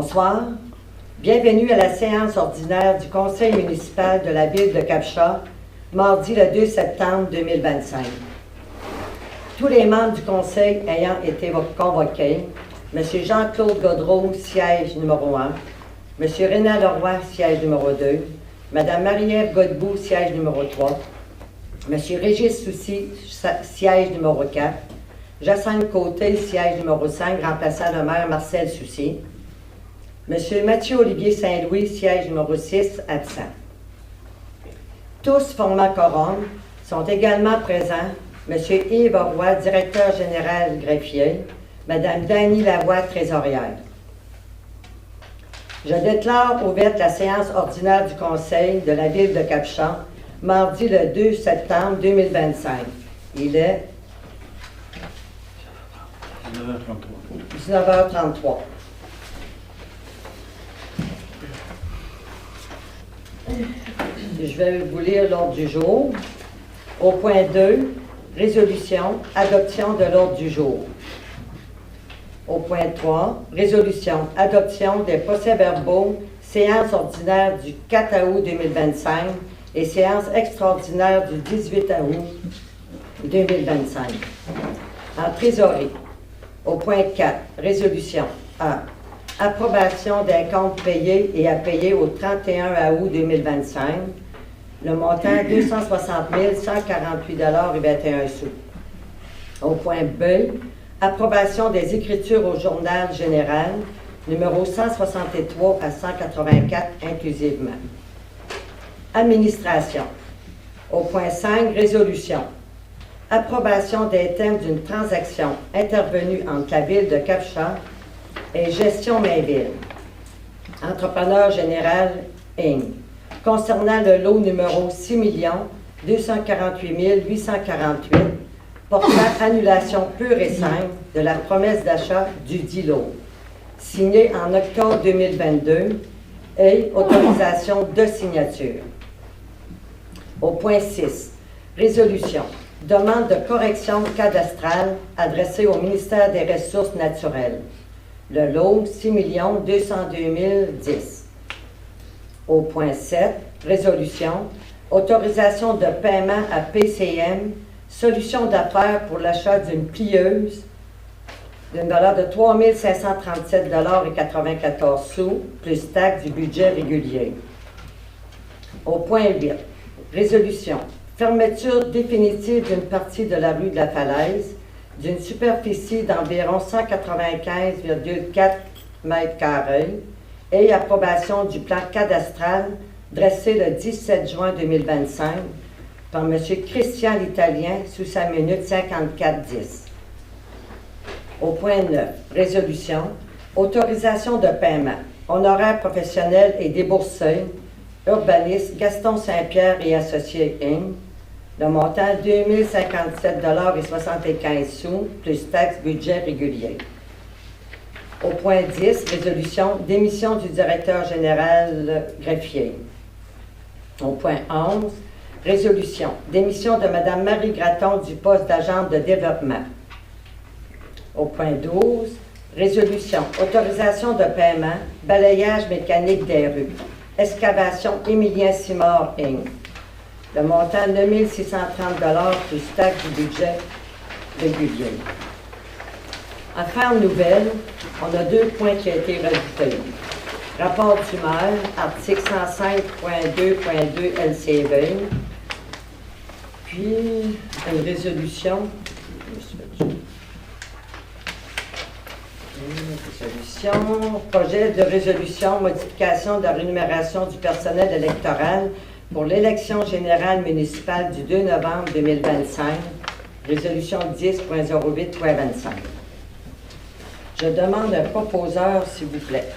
Bonsoir. Bienvenue à la séance ordinaire du Conseil municipal de la Ville de Cap-Chat, mardi le 2 septembre 2025. Tous les membres du Conseil ayant été convoqués, M. Jean-Claude Godreau, siège numéro 1, M. Rénal Leroy, siège numéro 2, Mme Marie-Ève Godbout, siège numéro 3, M. Régis Soucy, siège numéro 4, Jacinthe Côté, siège numéro 5, remplaçant le maire Marcel Soucy, M. Mathieu-Olivier Saint-Louis, siège numéro 6, absent. Tous formant quorum sont également présents M. Yves Roy, directeur général greffier, Mme Dany Lavoie, trésorière. Je déclare ouverte la séance ordinaire du Conseil de la Ville de Cap-Chat, mardi le 2 septembre 2025. Il est 19h33. Je vais vous lire l'ordre du jour. Au point 2, résolution, adoption de l'ordre du jour. Au point 3, résolution, adoption des procès-verbaux, séance ordinaire du 4 août 2025 et séance extraordinaire du 18 août 2025. En trésorerie. Au point 4, résolution A. Approbation des comptes payés et à payer au 31 août 2025. Le montant 260 148,21 $. Au point B, approbation des écritures au journal général, numéro 163 à 184 inclusivement. Administration. Au point 5, résolution. Approbation des thèmes d'une transaction intervenue entre la Ville de Cap-Chat et Gestion Mainville. Entrepreneur général Inc. Concernant le lot numéro 6 248 848 portant annulation pure et simple de la promesse d'achat du dit lot, signé en octobre 2022 et autorisation de signature. Au point 6, résolution. Demande de correction cadastrale adressée au ministère des Ressources naturelles. Le lot 6 202 010. Au point 7, résolution. Autorisation de paiement à PCM, solution d'affaires pour l'achat d'une plieuse d'une valeur de 3 537,94 $, plus taxe du budget régulier. Au point 8, résolution. Fermeture définitive d'une partie de la rue de la Falaise, d'une superficie d'environ 195,4 m² et approbation du plan cadastral dressé le 17 juin 2025 par M. Christian l'Italien sous sa minute 5410. Au point 9, résolution, autorisation de paiement, honoraires professionnels et déboursés, urbaniste Gaston Saint-Pierre et Associés Inc., le montant 2 057,75 $, plus taxe budget régulier. Au point 10, résolution, démission du directeur général greffier. Au point 11, résolution, démission de Mme Marie Gratton du poste d'agente de développement. Au point 12, résolution, autorisation de paiement, balayage mécanique des rues, excavation Émilien Simard Inc. Le montant 9 630 $ plus taxe du budget régulier. Affaires nouvelles, on a 2 points qui ont été rajoutés. Rapport du maire, article 105.2.2 LCV, puis une résolution. Projet de résolution, modification de la rémunération du personnel électoral pour l'élection générale municipale du 2 novembre 2025, résolution 10.08.25. Je demande un proposeur, s'il vous plaît.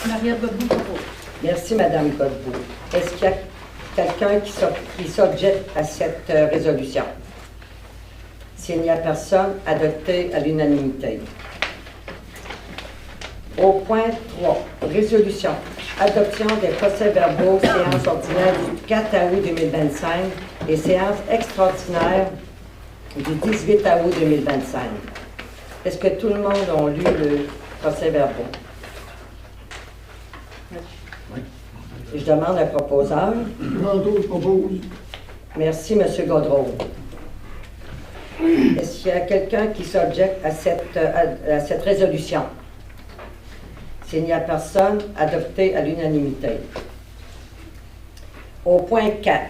Marie-Ève Godbout propose. Merci, Mme Godbout. Est-ce qu'il y a quelqu'un qui s'objecte à cette résolution? S'il n'y a personne, adopté à l'unanimité. Au point 3, résolution. Adoption des procès-verbaux, séance ordinaire du 4 août 2025 et séance extraordinaire du 18 août 2025. Est-ce que tout le monde a lu le procès-verbaux? Je demande un proposeur. Tantôt, je propose. Merci, M. Gaudreau. Est-ce qu'il y a quelqu'un qui s'objecte à cette résolution? S'il n'y a personne, adopté à l'unanimité. Au point 4.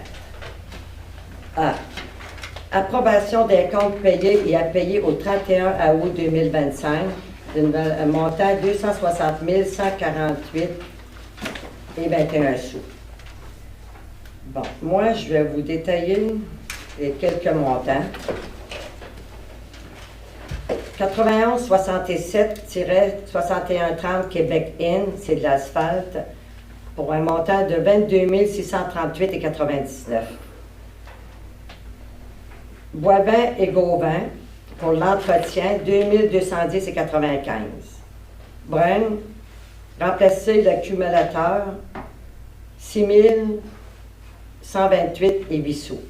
A. Approbation des comptes payés et à payer au 31 août 2025 d'un montant de 260 148 et 21 sous. Bon, moi, je vais vous détailler les quelques montants. 91 67-6130 Québec Inn, c'est de l'asphalte, pour un montant de 22 638 et 99. Boivin et Gauvin, pour l'entretien, 2210 et 95. Brun, remplacer l'accumulateur, 6128 et 8 sous.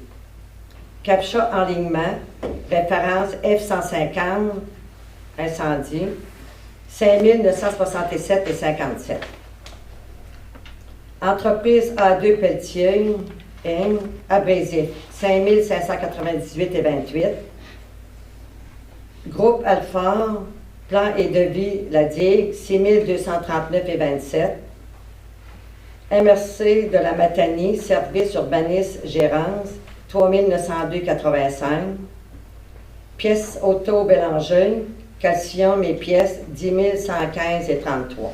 Captcha enlignement, référence F150, incendie, 5967 et 57. Entreprise A2 Pelletier, Inc., abrésif, 5598 et 28. Groupe Alpha, plan et devis, la digue, 6239 et 27. MRC de la Matanie, service urbaniste, gérance, 3902,85. Pièces auto Bélanger, calcium et pièces, 10 115 et 33.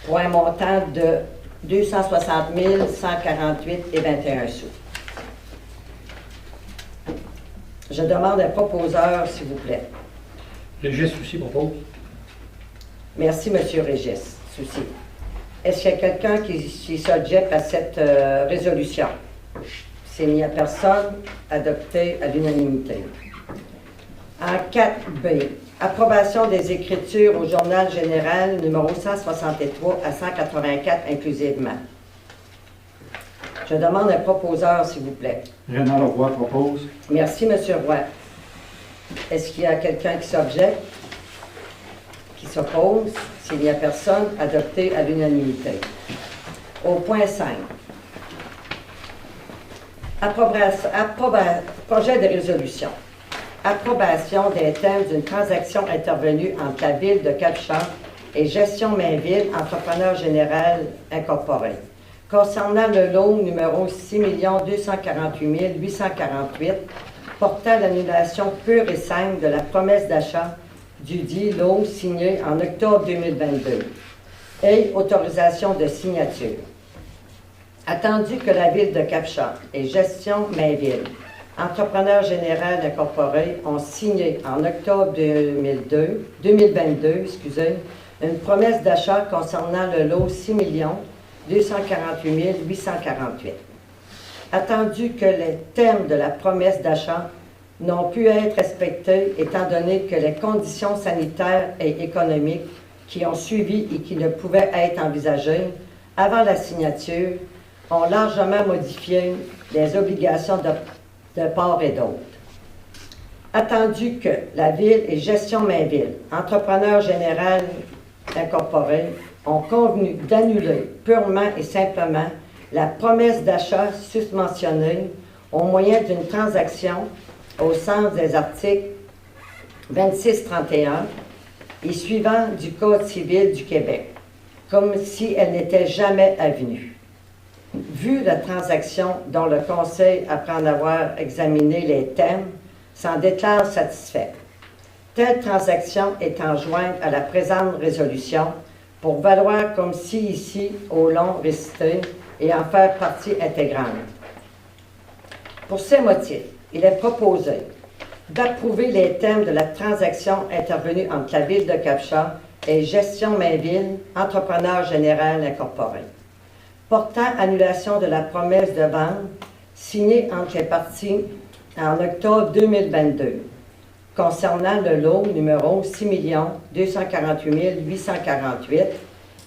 Pour un montant de 260 148 et 21 sous. Je demande un proposeur, s'il vous plaît. Régis Soucy propose. Merci, M. Régis Soucy. Est-ce qu'il y a quelqu'un qui s'objecte à cette résolution? S'il n'y a personne, adopté à l'unanimité. En 4B, approbation des écritures au Journal général numéro 163 à 184 inclusivement. Je demande un proposeur, s'il vous plaît. Rénal Roy propose. Merci, M. Roy. Est-ce qu'il y a quelqu'un qui s'objecte? Qui s'oppose? S'il n'y a personne, adopté à l'unanimité. Au point 5. Projet de résolution. Approbation des thèmes d'une transaction intervenue entre la Ville de Captcha et Gestion Mainville, entrepreneur général incorporé. Concernant le lot numéro 6 248 848, portant l'annulation pure et simple de la promesse d'achat du dit lot signé en octobre 2022 et autorisation de signature. Attendu que la Ville de Captcha et Gestion Mainville, entrepreneur général incorporé, ont signé en octobre 2022, une promesse d'achat concernant le lot 6 248 848. Attendu que les termes de la promesse d'achat n'ont pu être respectés étant donné que les conditions sanitaires et économiques qui ont suivi et qui ne pouvaient être envisagées avant la signature ont largement modifié les obligations de part et d'autre. Attendu que la Ville et Gestion Mainville, entrepreneur général incorporé, ont convenu d'annuler purement et simplement la promesse d'achat susmentionnée au moyen d'une transaction au sens des articles 26-31 et suivants du Code civil du Québec, comme si elle n'était jamais avenue. Vu la transaction dont le Conseil, après en avoir examiné les thèmes, s'en déclare satisfait. Telle transaction est enjointe à la présente résolution pour valoir comme si ici, au long récité, et en faire partie intégrante. Pour ces motifs, il est proposé d'approuver les thèmes de la transaction intervenue entre la Ville de Captcha et Gestion Mainville, entrepreneur général incorporé, portant annulation de la promesse de vente signée entre les parties en octobre 2022, concernant le lot numéro 6 248 848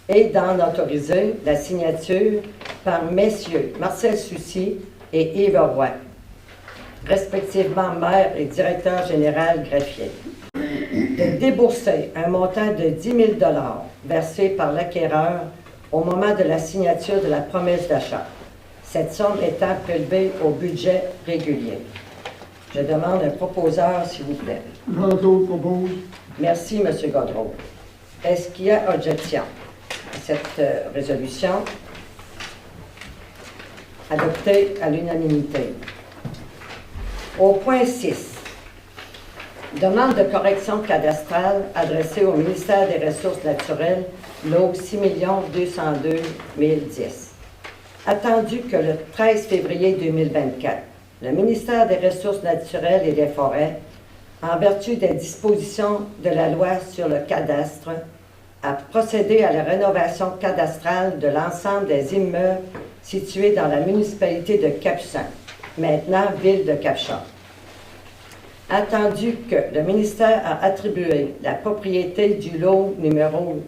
et d'en autoriser la signature par messieurs Marcel Soucy et Yves Roy, respectivement maire et directeur général greffier, de débourser un montant de 10 000 versé par l'acquéreur au moment de la signature de la promesse d'achat, cette somme étant prélevée au budget régulier. Je demande un proposeur, s'il vous plaît. Jean-Claude propose. Merci, M. Godreau. Est-ce qu'il y a objection à cette résolution adoptée à l'unanimité? Au point 6, demande de correction cadastrale adressée au ministère des Ressources naturelles, lot 6 202 010. Attendu que le 13 février 2024, le ministère des Ressources naturelles et des Forêts, en vertu des dispositions de la loi sur le cadastre, a procédé à la rénovation cadastrale de l'ensemble des immeubles situés dans la municipalité de Capucin, maintenant ville de Capchab. Attendu que le ministère a attribué la propriété du lot numéro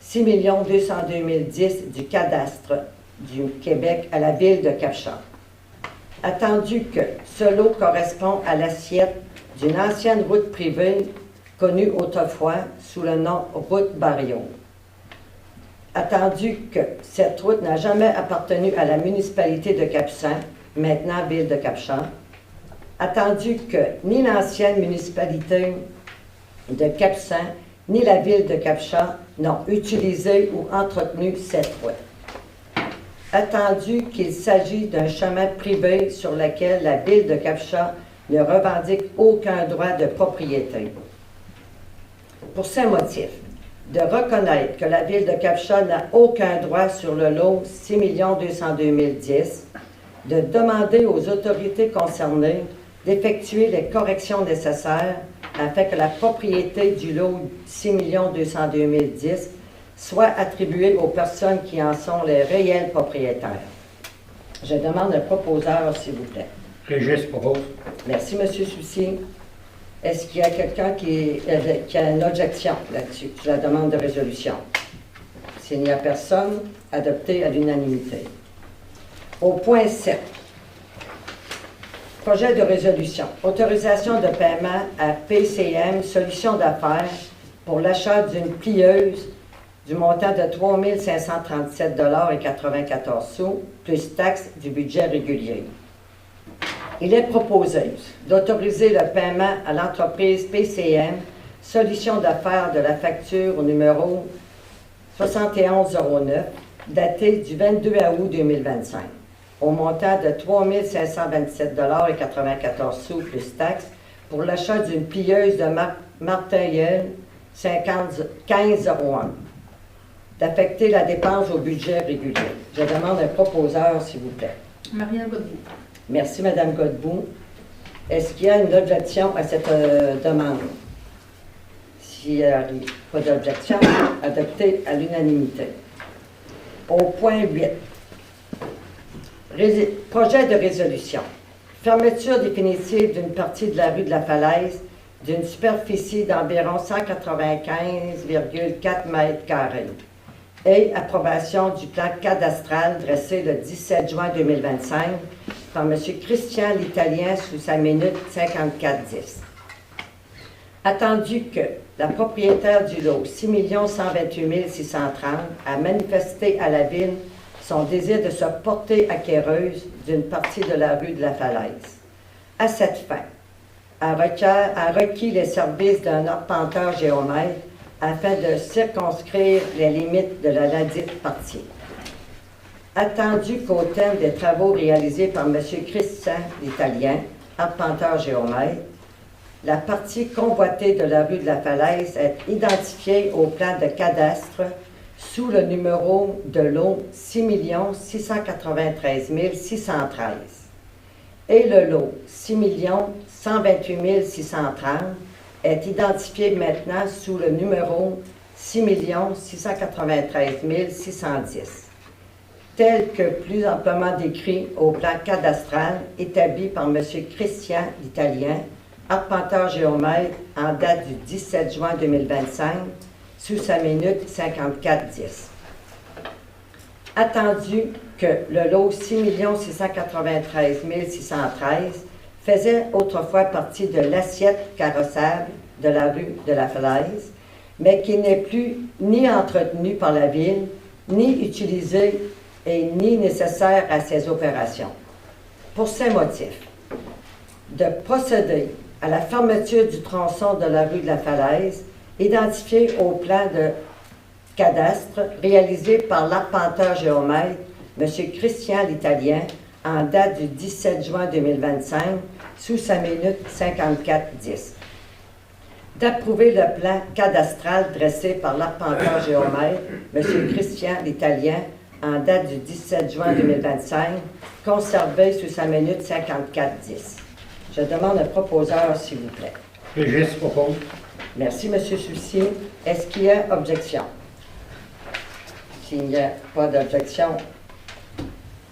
6 202 010 du cadastre du Québec à la ville de Capchab. Attendu que ce lot correspond à l'assiette d'une ancienne route privée connue autrefois sous le nom route Barriot. Attendu que cette route n'a jamais appartenu à la municipalité de Capucin, maintenant ville de Capchab. Attendu que ni l'ancienne municipalité de Capucin ni la ville de Capchab n'ont utilisé ou entretenu cette route. Attendu qu'il s'agit d'un chemin privé sur lequel la ville de Capchab ne revendique aucun droit de propriété. Pour ces motifs, de reconnaître que la ville de Capchab n'a aucun droit sur le lot 6 202 010, de demander aux autorités concernées d'effectuer les corrections nécessaires afin que la propriété du lot 6 202 010 soit attribuée aux personnes qui en sont les réels propriétaires. Je demande un proposeur, s'il vous plaît. Régis propose. Merci, M. Soucy. Est-ce qu'il y a quelqu'un qui a une objection là-dessus, sur la demande de résolution? S'il n'y a personne, adopté à l'unanimité. Au point 7, projet de résolution. Autorisation de paiement à PCM Solutions d'affaires pour l'achat d'une plieuse du montant de 3 537,94 $, plus taxes du budget régulier. Il est proposé d'autoriser le paiement à l'entreprise PCM Solutions d'affaires de la facture numéro 7109, datée du 22 août 2025, au montant de 3 527,94 $ plus taxes pour l'achat d'une plieuse de marque Martin-Yell 1501, d'affecter la dépense au budget régulier. Je demande un proposeur, s'il vous plaît. Marianne Godbout. Merci, Mme Godbout. Est-ce qu'il y a une objection à cette demande? S'il n'y a pas d'objection, adopté à l'unanimité. Au point 8, projet de résolution. Fermeture définitive d'une partie de la rue de la Falaise d'une superficie d'environ 195,4 m² et approbation du plan cadastral dressé le 17 juin 2025 par M. Christian l'Italien sous sa minute 5410. Attendu que la propriétaire du lot 6 128 630 a manifesté à la Ville son désir de se porter acquéreuse d'une partie de la rue de la Falaise. À cette fin, a requis les services d'un arpenteur géomètre afin de circonscrire les limites de la ladite partie. Attendu qu'au terme des travaux réalisés par M. Christian l'Italien, arpenteur géomètre, la partie convoitée de la rue de la Falaise est identifiée au plan de cadastre sous le numéro de lot 6 693 613 et le lot 6 128 630 est identifié maintenant sous le numéro 6 693 610, tel que plus amplement décrit au plan cadastral établi par M. Christian l'Italien, arpenteur géomètre en date du 17 juin 2025, sous sa minute 5410. Attendu que le lot 6 693 613 faisait autrefois partie de l'assiette carrossable de la rue de la Falaise, mais qui n'est plus ni entretenu par la Ville, ni utilisé et ni nécessaire à ces opérations. Pour ces motifs, de procéder à la fermeture du tronçon de la rue de la Falaise, identifié au plan de cadastre réalisé par l'arpenteur géomètre M. Christian l'Italien en date du 17 juin 2025 sous sa minute 5410. D'approuver le plan cadastral dressé par l'arpenteur géomètre M. Christian l'Italien en date du 17 juin 2025, conservé sous sa minute 5410. Je demande un proposeur, s'il vous plaît. Régis propose. Merci, M. Soucy. Est-ce qu'il y a objection? S'il n'y a pas d'objection,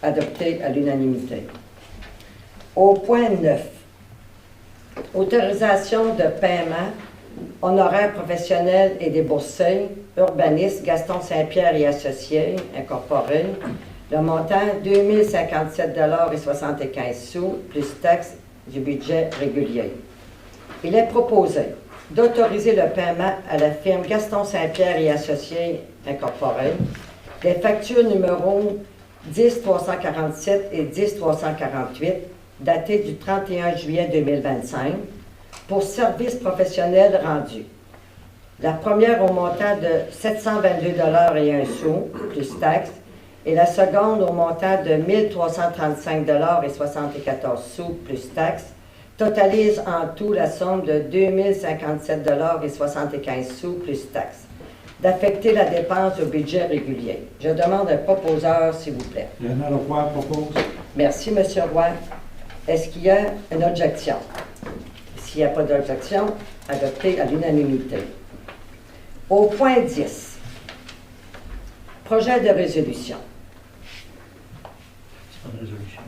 adopté à l'unanimité. Au point 9, autorisation de paiement, honoraires professionnels et déboursés, urbaniste Gaston Saint-Pierre et Associés, incorporé, le montant 2057,75 $ plus taxes du budget régulier. Il est proposé d'autoriser le paiement à la firme Gaston Saint-Pierre et Associés, incorporé, des factures numéro 10-347 et 10-348, datées du 31 juillet 2025, pour services professionnels rendus. La première au montant de 722,01 $ plus taxes, et la seconde au montant de 1335,74 $ plus taxes, totalise en tout la somme de 2057,75 $ plus taxes, d'affecter la dépense au budget régulier. Je demande un proposeur, s'il vous plaît. Léonard Roy propose. Merci, M. Roy. Est-ce qu'il y a une objection? S'il n'y a pas d'objection, adopté à l'unanimité. Au point 10, projet de résolution. C'est pas une résolution.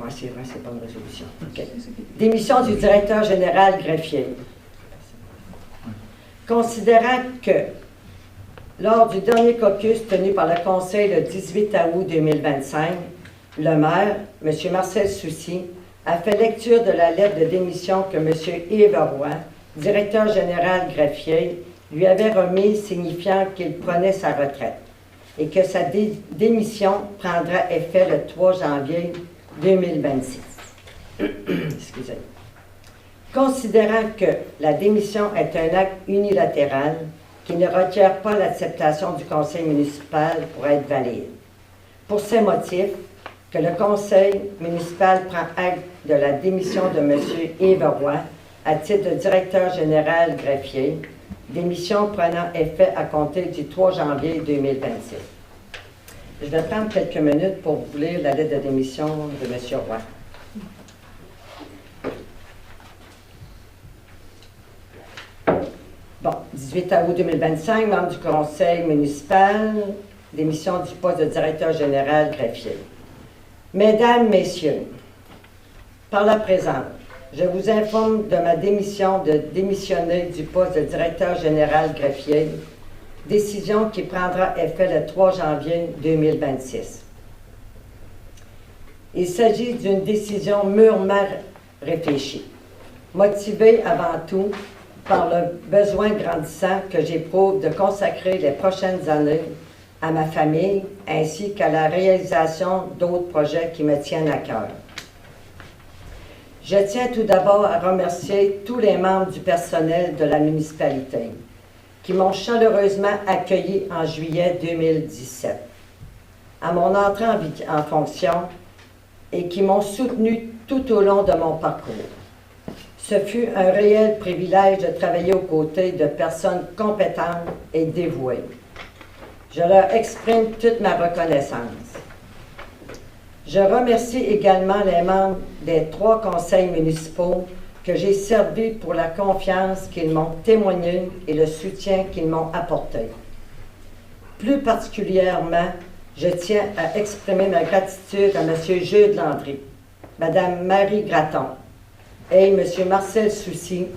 Oui, c'est vrai, c'est pas une résolution. OK. Démission du directeur général greffier. Considérant que, lors du dernier caucus tenu par le Conseil le 18 août 2025, le maire, M. Marcel Soucy, a fait lecture de la lettre de démission que M. Yves Roy, directeur général greffier, lui avait remise signifiant qu'il prenait sa retraite et que sa démission prendra effet le 3 janvier 2026. Excusez. Considérant que la démission est un acte unilatéral qui ne requiert pas l'acceptation du conseil municipal pour être valide. Pour ces motifs, que le conseil municipal prend acte de la démission de M. Yves Roy à titre de directeur général greffier, démission prenant effet à compter du 3 janvier 2026. Je vais prendre quelques minutes pour vous lire la lettre de démission de M. Roy. Bon, 18 août 2025, membre du conseil municipal, démission du poste de directeur général greffier. Mesdames, Messieurs, par la présente, je vous informe de ma démission de démissionner du poste de directeur général greffier, décision qui prendra effet le 3 janvier 2026. Il s'agit d'une décision mûrement réfléchie, motivée avant tout par le besoin grandissant que j'éprouve de consacrer les prochaines années à ma famille ainsi qu'à la réalisation d'autres projets qui me tiennent à cœur. Je tiens tout d'abord à remercier tous les membres du personnel de la municipalité qui m'ont chaleureusement accueilli en juillet 2017 à mon entrée en fonction et qui m'ont soutenu tout au long de mon parcours. Ce fut un réel privilège de travailler aux côtés de personnes compétentes et dévouées. Je leur exprime toute ma reconnaissance. Je remercie également les membres des 3 conseils municipaux que j'ai servis pour la confiance qu'ils m'ont témoignée et le soutien qu'ils m'ont apporté. Plus particulièrement, je tiens à exprimer ma gratitude à M. Jude Landry, Mme Marie Gratton et M. Marcel Soucy,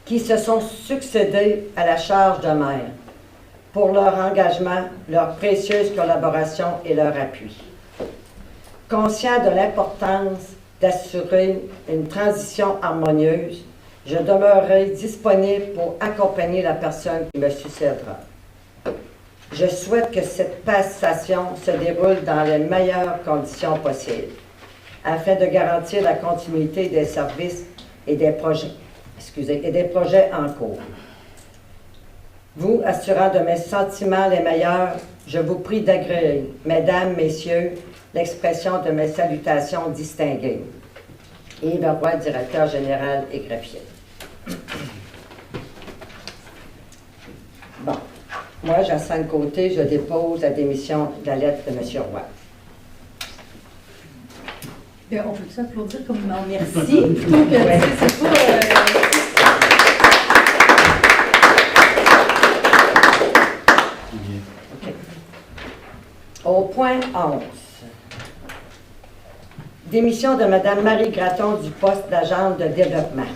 qui se sont succédés à la charge de maire, pour leur engagement, leur précieuse collaboration et leur appui. Conscient de l'importance d'assurer une transition harmonieuse, je demeurerai disponible pour accompagner la personne qui me succédera. Je souhaite que cette passation se déroule dans les meilleures conditions possibles, afin de garantir la continuité des services et des projets, en cours. Vous, assurant de mes sentiments les meilleurs, je vous prie d'agréer, mesdames, messieurs, l'expression de mes salutations distinguées. Yves Roy, directeur général et greffier. Bon, moi, Jacinthe Côté, je dépose la démission de la lettre de M. Roy. Bien, on peut s'applaudir comme un merci, plutôt que c'est pas... OK. Au point 11. Démission de Mme Marie Gratton du poste d'agente de développement.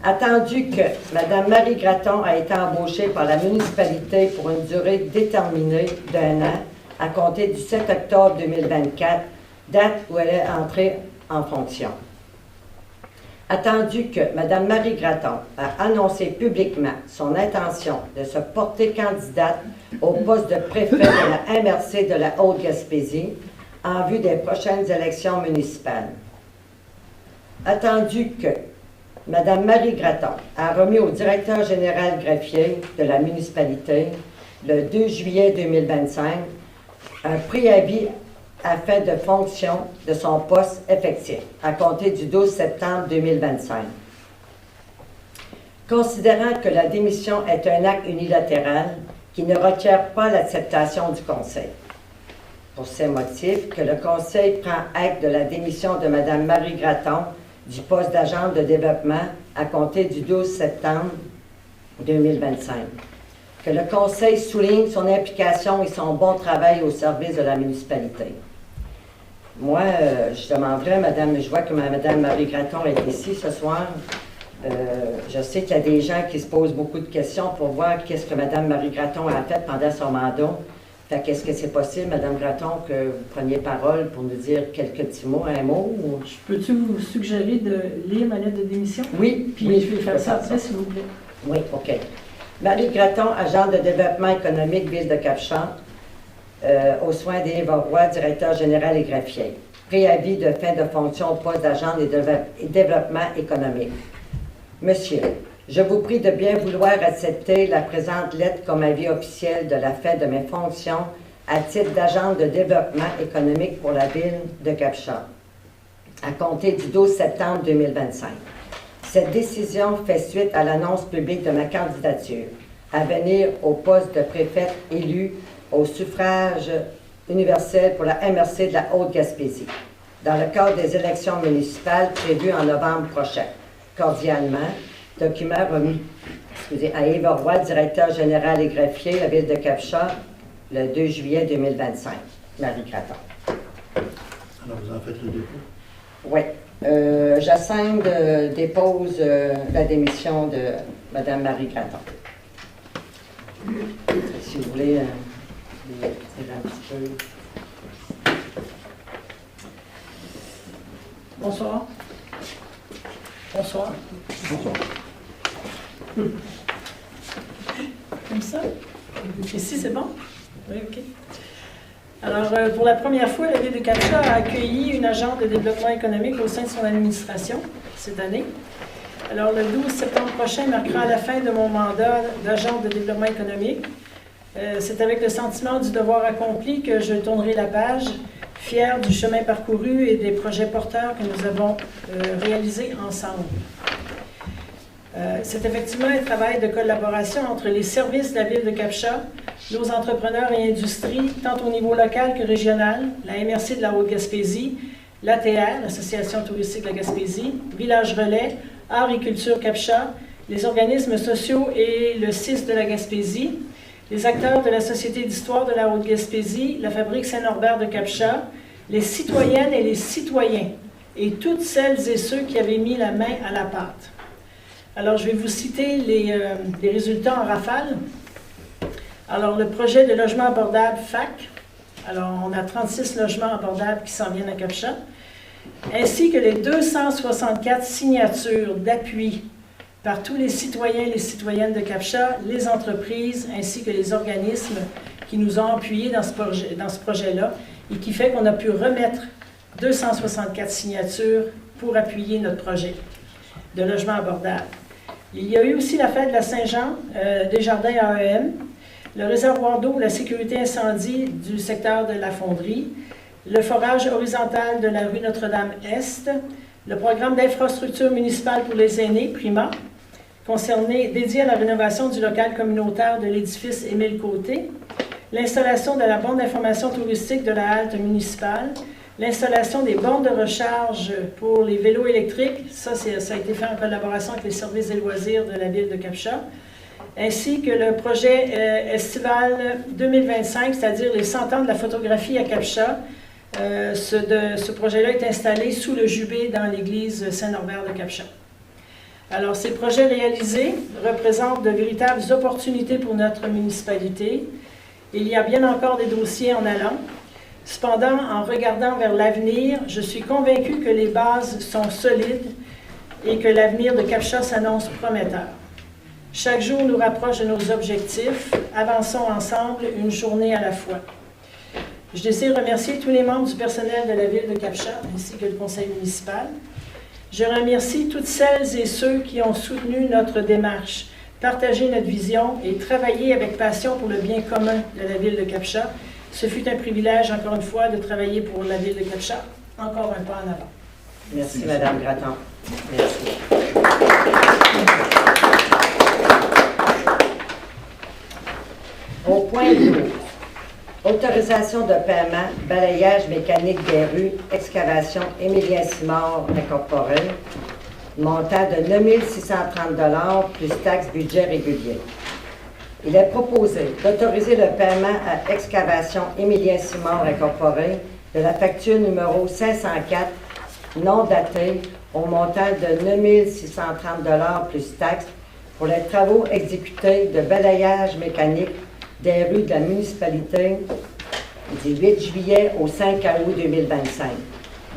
Attendu que Mme Marie Gratton a été embauchée par la municipalité pour une durée déterminée d'1 an à compter du 7 octobre 2024, date où elle est entrée en fonction. Attendu que Mme Marie Gratton a annoncé publiquement son intention de se porter candidate au poste de préfet de la MRC de la Haute-Gaspésie en vue des prochaines élections municipales. Attendu que Mme Marie Gratton a remis au directeur général greffier de la municipalité, le 2 juillet 2025, un préavis à fin de fonction de son poste effectif, à compter du 12 septembre 2025. Considérant que la démission est un acte unilatéral qui ne requiert pas l'acceptation du Conseil. Pour ces motifs, que le Conseil prend acte de la démission de Mme Marie Gratton du poste d'agente de développement à compter du 12 septembre 2025. Que le Conseil souligne son implication et son bon travail au service de la municipalité. Moi, je demanderais, je vois que Mme Marie Gratton est ici ce soir. Je sais qu'il y a des gens qui se posent beaucoup de questions pour voir qu'est-ce que Mme Marie Gratton a fait pendant son mandat. Fait qu'est-ce que c'est possible, Mme Gratton, que vous preniez parole pour nous dire quelques petits mots, un mot? Ou... Peux-tu vous suggérer de lire ma lettre de démission? Oui. Puis oui, je vais faire ça après, s'il vous plaît. Oui, OK. Marie Gratton, agente de développement économique, Ville de Cap-Champ, aux soins d'Yves Roy, directeur général et greffier. Préavis de fin de fonction au poste d'agent et développement économique. Monsieur, je vous prie de bien vouloir accepter la présente lettre comme avis officiel de la fin de mes fonctions à titre d'agent de développement économique pour la Ville de Cap-Champ, à compter du 12 septembre 2025. Cette décision fait suite à l'annonce publique de ma candidature à venir au poste de préfète élu au suffrage universel pour la MRC de la Haute-Gaspésie, dans le cadre des élections municipales prévues en novembre prochain. Cordialement, document remis à Yves Roy, directeur général et greffier, la Ville de Cap-Champ, le 2 juillet 2025. Marie Gratton. Alors, vous en faites le dépôt? Oui. Jacinthe dépose la démission de Mme Marie Gratton. Si vous voulez, tirer un petit peu. Bonsoir. Bonsoir. Bonsoir. Comme ça? Ici, c'est bon? Oui, OK. Alors, pour la première fois, la Ville de Cap-Champ a accueilli une agente de développement économique au sein de son administration cette année. Alors, le 12 septembre prochain marquera la fin de mon mandat d'agente de développement économique. C'est avec le sentiment du devoir accompli que je tournerai la page, fière du chemin parcouru et des projets porteurs que nous avons réalisés ensemble. C'est effectivement un travail de collaboration entre les services de la Ville de Cap-Champ, nos entrepreneurs et industries, tant au niveau local que régional, la MRC de la Haute-Gaspésie, l'ATR, l'Association touristique de la Gaspésie, Village Relais, Art et Culture Cap-Champ, les organismes sociaux et le CIS de la Gaspésie, les acteurs de la Société d'histoire de la Haute-Gaspésie, la Fabrique Saint-Norbert de Cap-Champ, les citoyennes et les citoyens, et toutes celles et ceux qui avaient mis la main à la pâte. Alors, je vais vous citer les résultats en rafale. Alors, le projet de logement abordable FAC, alors on a 36 logements abordables qui s'en viennent à Cap-Champ, ainsi que les 264 signatures d'appui par tous les citoyens et les citoyennes de CAPCHA, les entreprises ainsi que les organismes qui nous ont appuyés dans ce projet-là et qui fait qu'on a pu remettre 264 signatures pour appuyer notre projet de logement abordable. Il y a eu aussi la fête de la Saint-Jean, des jardins AEM, le réservoir d'eau, la sécurité incendie du secteur de la fonderie, le forage horizontal de la rue Notre-Dame-Est, le programme d'infrastructure municipale pour les aînés, PRIMA, dédié à la rénovation du local communautaire de l'édifice Émile Côté, l'installation de la borne d'information touristique de la halte municipale, l'installation des bornes de recharge pour les vélos électriques, ça a été fait en collaboration avec les services des loisirs de la ville de CAPCHA, ainsi que le projet estival 2025, c'est-à-dire les 100 ans de la photographie à CAPCHA. Ce projet-là est installé sous le jubé dans l'église Saint-Norbert de CAPCHA. Alors, ces projets réalisés représentent de véritables opportunités pour notre municipalité. Il y a bien encore des dossiers en allant. Cependant, en regardant vers l'avenir, je suis convaincue que les bases sont solides et que l'avenir de CAPCHA s'annonce prometteur. Chaque jour nous rapproche de nos objectifs. Avançons ensemble, une journée à la fois. Je désire remercier tous les membres du personnel de la ville de CAPCHA ainsi que le conseil municipal. Je remercie toutes celles et ceux qui ont soutenu notre démarche, partagé notre vision et travaillé avec passion pour le bien commun de la ville de CAPCHA. Ce fut un privilège, encore une fois, de travailler pour la ville de CAPCHA. Encore un pas en avant. Merci, Mme Gratton. Merci. Au point 12, autorisation de paiement, balayage mécanique des rues, excavation Émilien-Simard Incorporé, montant de 9 630 $ plus taxes budget régulier. Il est proposé d'autoriser le paiement à Excavation Émilien-Simard Incorporé de la facture numéro 504, non datée, au montant de 9 630 $ plus taxes pour les travaux exécutés de balayage mécanique des rues de la municipalité du 8 juillet au 5 août 2025,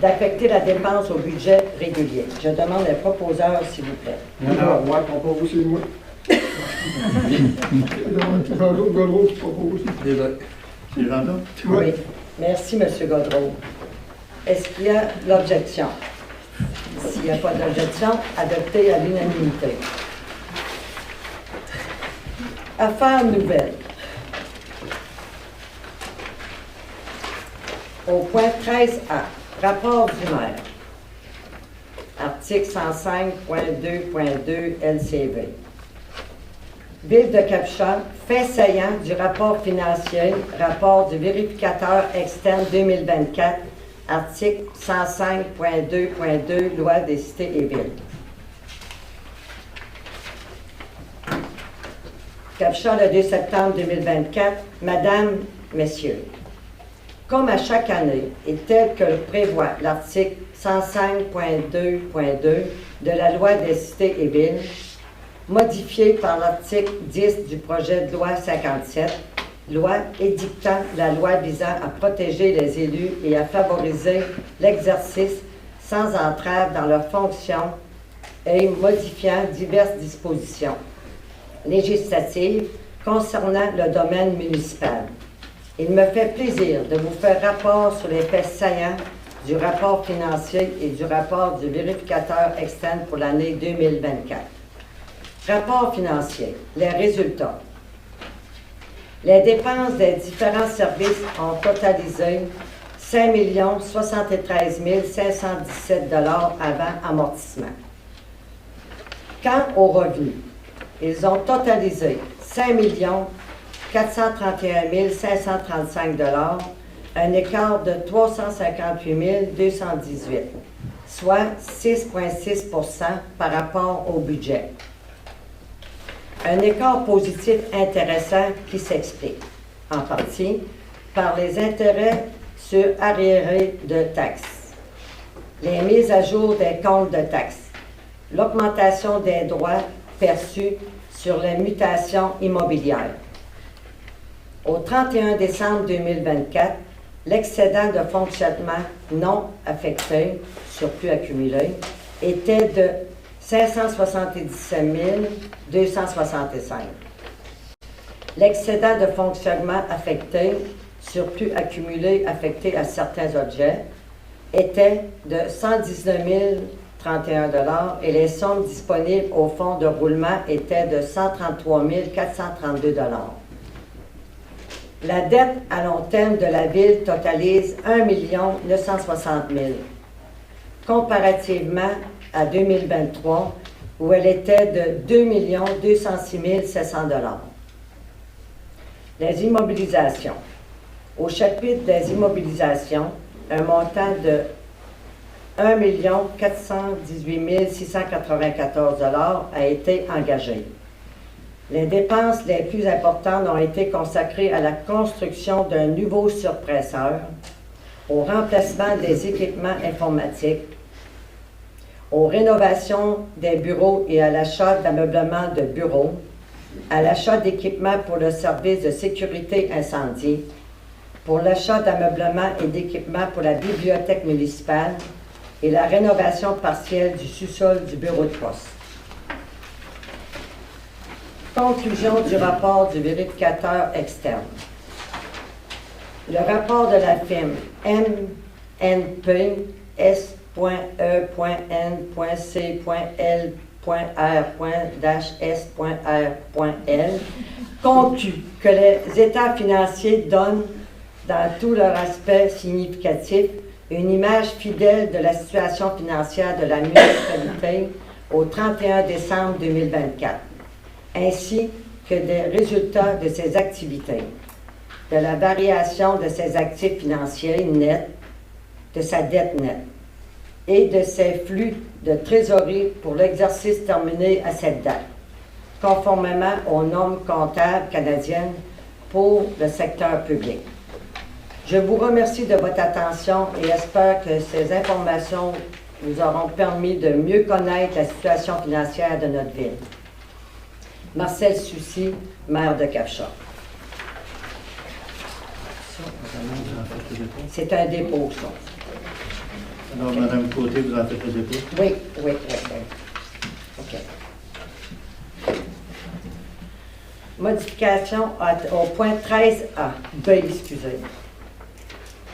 d'affecter la dépense au budget régulier. Je demande les proposeurs, s'il vous plaît. Alors, moi, je propose aussi, moi. Godreau qui propose aussi. Si j'entends? Oui. Merci, M. Godreau. Est-ce qu'il y a l'objection? S'il n'y a pas d'objection, adopté à l'unanimité. Affaires nouvelles. Au point 13A, rapport du maire. Article 105.2.2 LCV. Ville de CAPCHA, fait saillant du rapport financier, rapport du vérificateur externe 2024, article 105.2.2, loi des cités et villes. CAPCHA, le 2 septembre 2024, Madame, Messieurs, comme à chaque année, et tel que le prévoit l'article 105.2.2 de la loi des cités et villes, modifié par l'article 10 du projet de loi 57, loi édictant la loi visant à protéger les élus et à favoriser l'exercice sans entrave dans leurs fonctions et modifiant diverses dispositions législatives concernant le domaine municipal. Il me fait plaisir de vous faire rapport sur les faits saillants du rapport financier et du rapport du vérificateur externe pour l'année 2024. Rapport financier. Les résultats. Les dépenses des différents services ont totalisé 5 073 517 $ avant amortissement. Quant aux revenus, ils ont totalisé 5 431 535 $, un écart de 358 218, soit 6,6 % par rapport au budget. Un écart positif intéressant qui s'explique, en partie, par les intérêts sur arriérés de taxes, les mises à jour des comptes de taxes, l'augmentation des droits perçus sur les mutations immobilières. Au 31 décembre 2024, l'excédent de fonctionnement non affecté, surplus accumulé, était de 577 265. L'excédent de fonctionnement affecté, surplus accumulé affecté à certains objets, était de 119 031 $ et les sommes disponibles au fonds de roulement étaient de 133 432 $. La dette à long terme de la Ville totalise 1 960 000 $, comparativement à 2023, où elle était de 2 206 700 $. Les immobilisations. Au chapitre des immobilisations, un montant de 1 418 694 $ a été engagé. Les dépenses les plus importantes ont été consacrées à la construction d'un nouveau surpresseur, au remplacement des équipements informatiques, aux rénovations des bureaux et à l'achat d'ameublement de bureaux, à l'achat d'équipements pour le service de sécurité incendie, pour l'achat d'ameublement et d'équipements pour la bibliothèque municipale et la rénovation partielle du sous-sol du bureau de poste. Conclusion du rapport du vérificateur externe. Le rapport de la firme MNP S.E.C.L.R.S.R.L conclut que les états financiers donnent, dans tout leur aspect significatif, une image fidèle de la situation financière de la municipalité au 31 décembre 2024, ainsi que des résultats de ses activités, de la variation de ses actifs financiers nets, de sa dette nette, et de ses flux de trésorerie pour l'exercice terminé à cette date, conformément aux normes comptables canadiennes pour le secteur public. Je vous remercie de votre attention et espère que ces informations vous auront permis de mieux connaître la situation financière de notre ville. Marcel Soucy, maire de Cap-Chat. C'est un dépôt, ça. Alors, Mme Côté, vous en faites le dépôt? Oui. OK. Modification au point 13A. Excusez.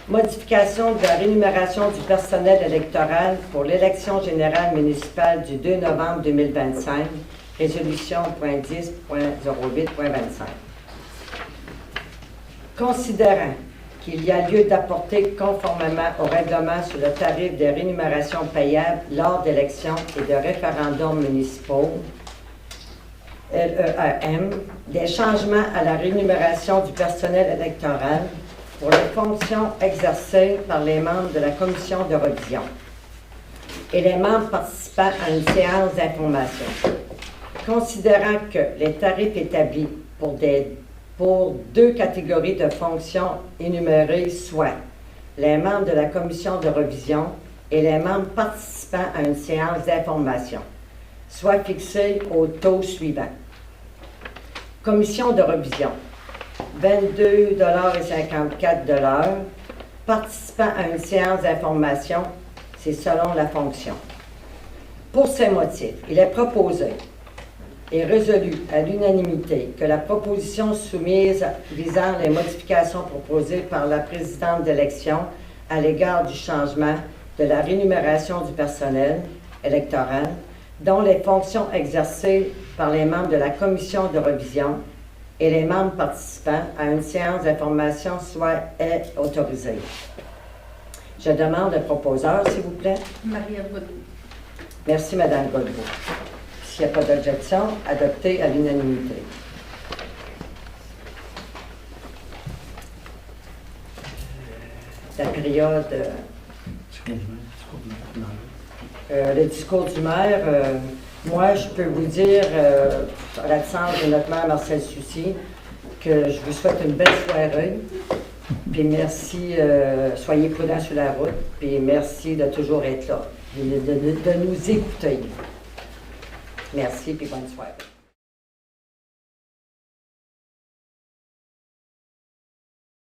Modification de la rémunération du personnel électoral pour l'élection générale municipale du 2 novembre 2025, résolution .10.08.25. Considérant qu'il y a lieu d'apporter conformément au règlement sur le tarif des rémunérations payables lors d'élections et de référendums municipaux, LERM, des changements à la rémunération du personnel électoral pour les fonctions exercées par les membres de la commission de révision et les membres participant à une séance d'information. Considérant que les tarifs établis pour deux catégories de fonctions énumérées, soit les membres de la commission de révision et les membres participant à une séance d'information, soit fixés au taux suivant. Commission de révision, 22,54 $. Participant à une séance d'information, c'est selon la fonction. Pour ces motifs, il est proposé et résolu à l'unanimité que la proposition soumise visant les modifications proposées par la présidente d'élection à l'égard du changement de la rémunération du personnel électoral, dont les fonctions exercées par les membres de la commission de révision et les membres participant à une séance d'information est autorisée. Je demande le proposeur, s'il vous plaît. Marie-Ève Godbout. Merci, Mme Godbout. S'il n'y a pas d'objection, adopté à l'unanimité. La période... le discours du maire, moi, je peux vous dire, à l'absence de notre maire Marcel Soucy, que je vous souhaite une belle soirée. Puis merci, soyez prudents sur la route. Puis merci de toujours être là, de nous écouter. Merci, puis bonne soirée.